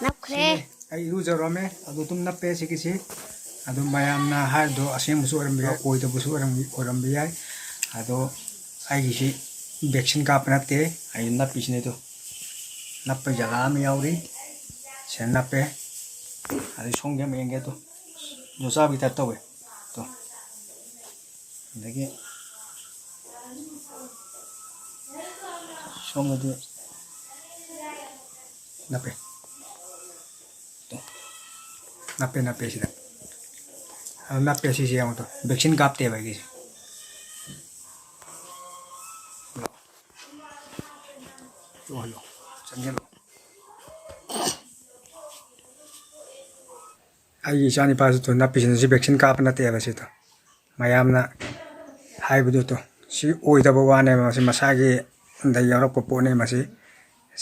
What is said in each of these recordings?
napkre ai user rome adu tum nappe sikisi adu mayam na har do asem musu aram biya koi to busu aram biya adu ai gi si vaccine ka apnate ai nappi sine to nappe jaga mi yauri sen nappe adu songge menge to josa bi tat to we to dagi songge de nappe nappe sida nappe si siang to vaccine kapte bagi lo changelo ai chani pa to nappe si vaccine kap na te ba si to mayam na hai bu to si oi da ba ne ma si masagi da yaro ko ne ma si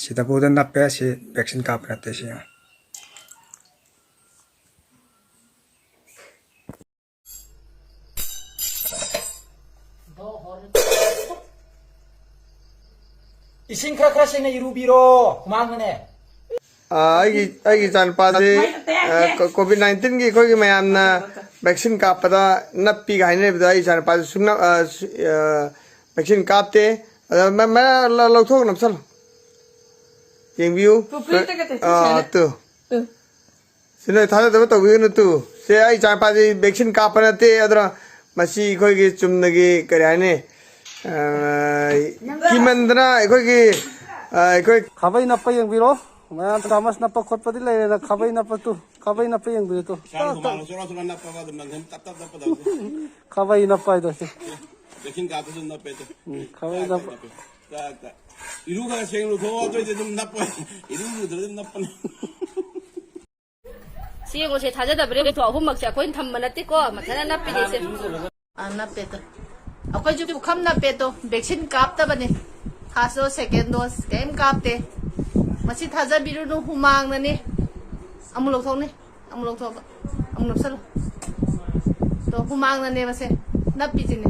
sida bu da nappe si vaccine kap na te si Ising kra sing na irubiro mangane ai chan pa de covid-19 ki khoi mayam na vaccine kap pada nappi ga ne da ai chan pa sungna vaccine kap te ma lo thok nam sal yeng view tu sino tha da to view nu tu se ai chan pa de vaccine kap na te adra masi khoi gi chumna gi kare ne kimandra khoi gi khoi khabai nappa yang biro ma tamas nappa khot padi le na khabai nappa tu khabai nappa yang biro to khabai nappa do se lekin ka to nappa to khabai nappa iru ga seng lu tho to je nappa iru lu nappa sigo se thaja da bre to ahum mak cha koin tham manati ko mathana nappi de se nappi to akoy ju kham nappi to vaccine kap ta bane haso second dose game kap te masi thaja biru no humang na ni amulok thok ni amulok thok amulok sal to humang na ne mase nappi ji ne